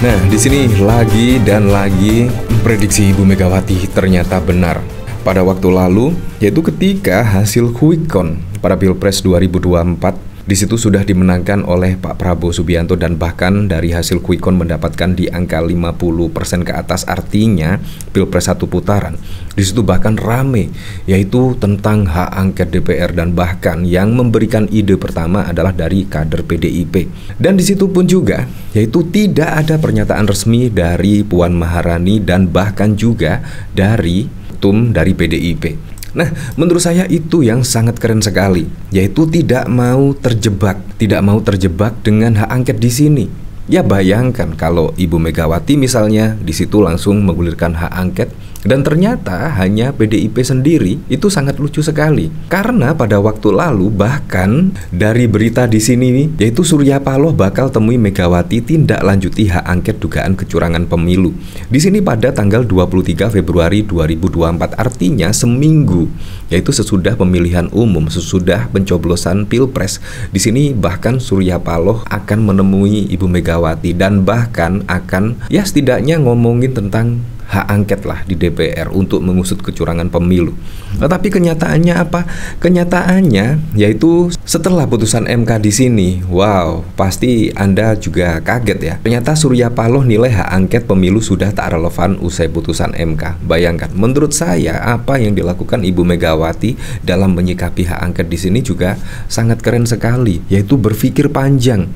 Nah, di sini lagi dan lagi prediksi Ibu Megawati ternyata benar. Pada waktu lalu, yaitu ketika hasil quick count pada Pilpres 2024 di situ sudah dimenangkan oleh Pak Prabowo Subianto dan bahkan dari hasil quick count mendapatkan di angka 50% ke atas, artinya Pilpres satu putaran. Di situ bahkan rame, yaitu tentang hak angket DPR dan bahkan yang memberikan ide pertama adalah dari kader PDIP. Dan di situ pun juga yaitu tidak ada pernyataan resmi dari Puan Maharani dan bahkan juga dari ketum dari PDIP. Nah, menurut saya itu yang sangat keren sekali, yaitu tidak mau terjebak dengan hak angket di sini. Ya bayangkan kalau Ibu Megawati misalnya di situ langsung menggulirkan hak angket dan ternyata hanya PDIP sendiri, itu sangat lucu sekali. Karena pada waktu lalu bahkan dari berita di sini yaitu Surya Paloh bakal temui Megawati tindak lanjuti hak angket dugaan kecurangan pemilu. Di sini pada tanggal 23 Februari 2024, artinya seminggu yaitu sesudah pemilihan umum, sesudah pencoblosan Pilpres. Di sini bahkan Surya Paloh akan menemui Ibu Megawati dan bahkan akan ya setidaknya ngomongin tentang hak angket lah di DPR untuk mengusut kecurangan pemilu. Tetapi kenyataannya apa? Kenyataannya yaitu setelah putusan MK di sini, wow, pasti Anda juga kaget ya. Ternyata Surya Paloh nilai hak angket pemilu sudah tak relevan usai putusan MK. Bayangkan, menurut saya apa yang dilakukan Ibu Megawati dalam menyikapi hak angket di sini juga sangat keren sekali, yaitu berpikir panjang.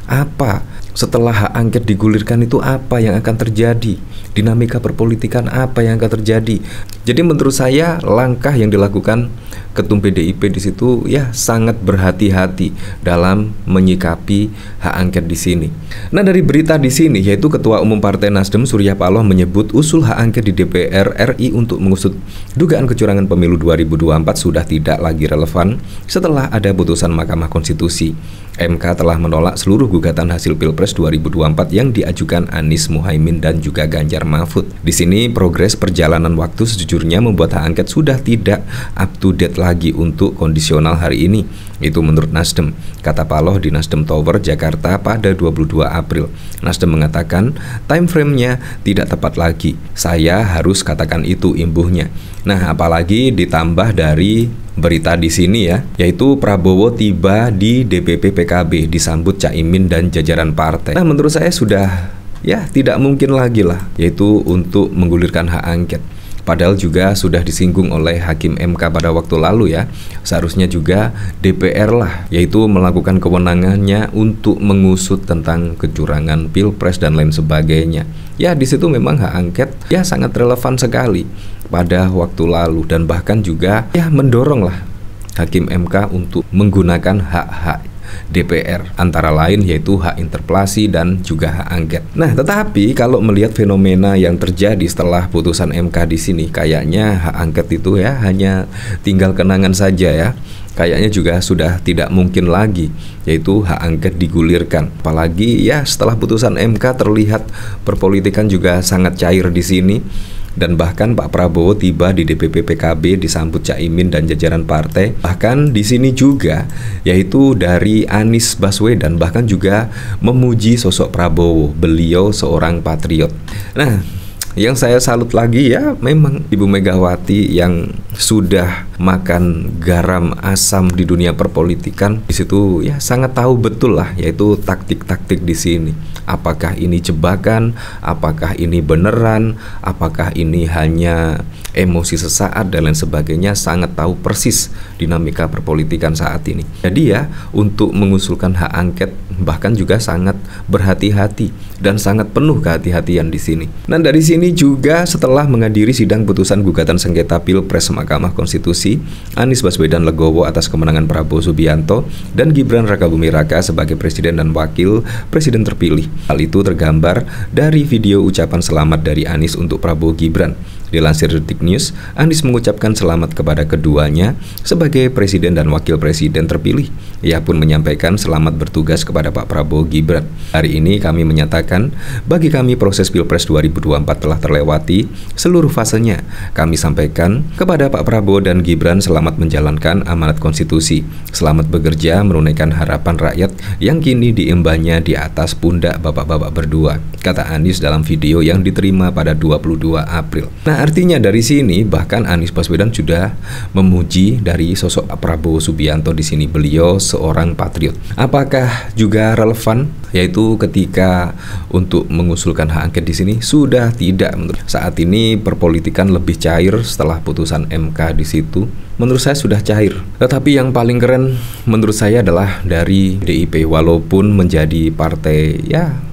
Apa setelah hak angket digulirkan itu apa yang akan terjadi? Dinamika perpolitikan apa yang akan terjadi? Jadi menurut saya langkah yang dilakukan Ketum PDIP di situ ya sangat berhati-hati dalam menyikapi hak angket di sini. Nah, dari berita di sini yaitu Ketua Umum Partai Nasdem Surya Paloh menyebut usul hak angket di DPR RI untuk mengusut dugaan kecurangan pemilu 2024 sudah tidak lagi relevan setelah ada putusan Mahkamah Konstitusi. MK telah menolak seluruh gugatan hasil Pilpres 2024 yang diajukan Anies Muhaimin dan juga Ganjar Mahfud. Di sini progres perjalanan waktu sejujurnya membuat hak angket sudah tidak up to date lagi untuk kondisional hari ini. Itu menurut Nasdem, kata Paloh di Nasdem Tower Jakarta pada 22 April. Nasdem mengatakan time frame-nya tidak tepat lagi. Saya harus katakan itu, imbuhnya. Nah, apalagi ditambah dari berita di sini ya, yaitu Prabowo tiba di DPP PKB disambut Caimin dan jajaran partai. Nah, menurut saya sudah ya tidak mungkin lagi lah, yaitu untuk menggulirkan hak angket. Padahal juga sudah disinggung oleh Hakim MK pada waktu lalu ya. Seharusnya juga DPR lah, yaitu melakukan kewenangannya untuk mengusut tentang kecurangan Pilpres dan lain sebagainya. Ya, di situ memang hak angket ya sangat relevan sekali pada waktu lalu dan bahkan juga ya mendorong lah Hakim MK untuk menggunakan hak-hak DPR, antara lain yaitu hak interpelasi dan juga hak angket. Nah, tetapi kalau melihat fenomena yang terjadi setelah putusan MK di sini, kayaknya hak angket itu ya hanya tinggal kenangan saja ya. Kayaknya juga sudah tidak mungkin lagi yaitu hak angket digulirkan. Apalagi ya setelah putusan MK terlihat perpolitikan juga sangat cair di sini. Dan bahkan Pak Prabowo tiba di DPP PKB disambut Caimin dan jajaran partai. Bahkan di sini juga yaitu dari Anies Baswedan bahkan juga memuji sosok Prabowo. Beliau seorang patriot. Nah, yang saya salut lagi ya memang Ibu Megawati yang sudah makan garam asam di dunia perpolitikan di situ ya sangat tahu betul lah yaitu taktik-taktik di sini. Apakah ini jebakan, apakah ini beneran, apakah ini hanya emosi sesaat dan lain sebagainya, sangat tahu persis dinamika perpolitikan saat ini. Jadi ya untuk mengusulkan hak angket bahkan juga sangat berhati-hati dan sangat penuh kehati-hatian di sini. Nah, dari sini juga setelah menghadiri sidang putusan gugatan sengketa Pilpres Mahkamah Konstitusi, Anies Baswedan legowo atas kemenangan Prabowo Subianto dan Gibran Rakabuming Raka sebagai presiden dan wakil presiden terpilih. Hal itu tergambar dari video ucapan selamat dari Anies untuk Prabowo Gibran. Dilansir Detik News, Anies mengucapkan selamat kepada keduanya sebagai presiden dan wakil presiden terpilih. Ia pun menyampaikan selamat bertugas kepada kepada Pak Prabowo Gibran. Hari ini kami menyatakan, bagi kami proses Pilpres 2024 telah terlewati seluruh fasenya. Kami sampaikan kepada Pak Prabowo dan Gibran selamat menjalankan amanat konstitusi, selamat bekerja menunaikan harapan rakyat yang kini diembannya di atas pundak bapak-bapak berdua, kata Anies dalam video yang diterima pada 22 April. Nah, artinya dari sini bahkan Anies Baswedan sudah memuji dari sosok Pak Prabowo Subianto di sini. Beliau seorang patriot. Apakah juga relevan yaitu ketika untuk mengusulkan hak angket di sini? Sudah tidak. Saat ini perpolitikan lebih cair setelah putusan MK di situ. Menurut saya sudah cair. Tetapi yang paling keren menurut saya adalah dari PDIP, walaupun menjadi partai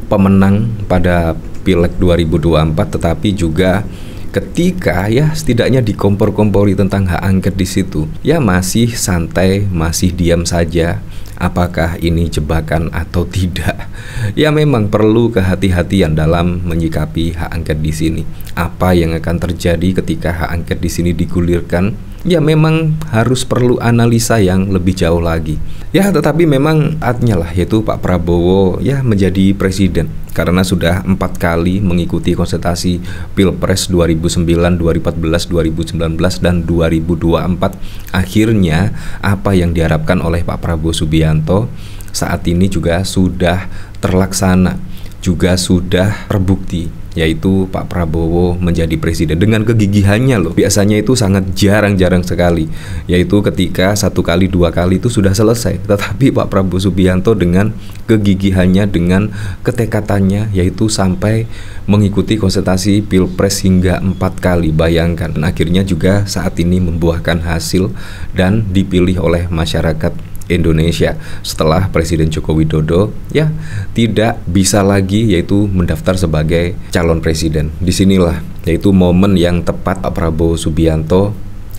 pemenang pada Pileg 2024, tetapi juga ketika setidaknya dikompor-kompori tentang hak angket di situ, masih santai, masih diam saja. Apakah ini jebakan atau tidak? Memang perlu kehati-hatian dalam menyikapi hak angket di sini. Apa yang akan terjadi ketika hak angket di sini digulirkan? Memang harus perlu analisa yang lebih jauh lagi. Tetapi memang saatnya lah yaitu Pak Prabowo menjadi presiden, karena sudah 4 kali mengikuti konsultasi Pilpres 2009, 2014, 2019, dan 2024. Akhirnya apa yang diharapkan oleh Pak Prabowo Subianto saat ini juga sudah terlaksana, juga sudah terbukti, yaitu Pak Prabowo menjadi presiden dengan kegigihannya loh. Biasanya itu sangat jarang-jarang sekali, yaitu ketika 1 kali 2 kali itu sudah selesai. Tetapi Pak Prabowo Subianto dengan kegigihannya, dengan ketekatannya, yaitu sampai mengikuti konsultasi Pilpres hingga 4 kali. Bayangkan, akhirnya juga saat ini membuahkan hasil dan dipilih oleh masyarakat Indonesia setelah Presiden Joko Widodo tidak bisa lagi yaitu mendaftar sebagai calon presiden. Disinilah yaitu momen yang tepat Pak Prabowo Subianto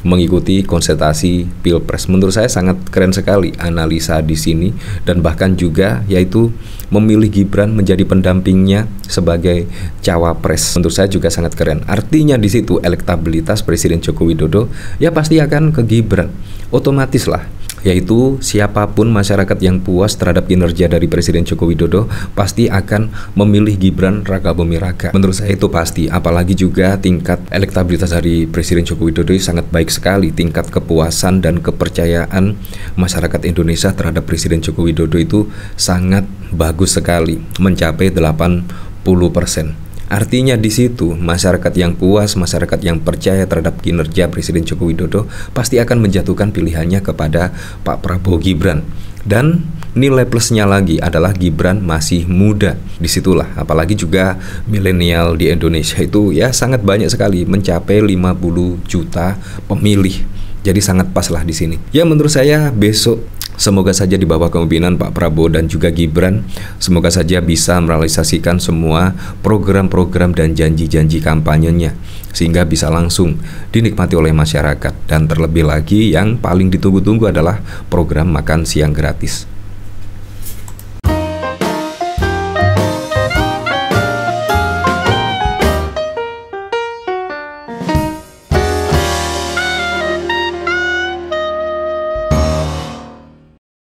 mengikuti konsultasi Pilpres. Menurut saya sangat keren sekali analisa di sini, dan bahkan juga yaitu memilih Gibran menjadi pendampingnya sebagai cawapres. Menurut saya juga sangat keren. Artinya di situ elektabilitas Presiden Joko Widodo pasti akan ke Gibran. Otomatis lah, yaitu siapapun masyarakat yang puas terhadap kinerja dari Presiden Joko Widodo pasti akan memilih Gibran Rakabuming Raka. Menurut saya itu pasti, apalagi juga tingkat elektabilitas dari Presiden Joko Widodo sangat baik sekali. Tingkat kepuasan dan kepercayaan masyarakat Indonesia terhadap Presiden Joko Widodo itu sangat bagus sekali, mencapai 80%. Artinya di situ masyarakat yang puas, masyarakat yang percaya terhadap kinerja Presiden Joko Widodo pasti akan menjatuhkan pilihannya kepada Pak Prabowo Gibran. Dan nilai plusnya lagi adalah Gibran masih muda. Disitulah, apalagi juga milenial di Indonesia itu sangat banyak sekali, mencapai 50 juta pemilih. Jadi sangat pas lah di sini. Menurut saya besok semoga saja di bawah kepemimpinan Pak Prabowo dan juga Gibran, semoga saja bisa merealisasikan semua program-program dan janji-janji kampanyenya, sehingga bisa langsung dinikmati oleh masyarakat. Dan terlebih lagi yang paling ditunggu-tunggu adalah program makan siang gratis.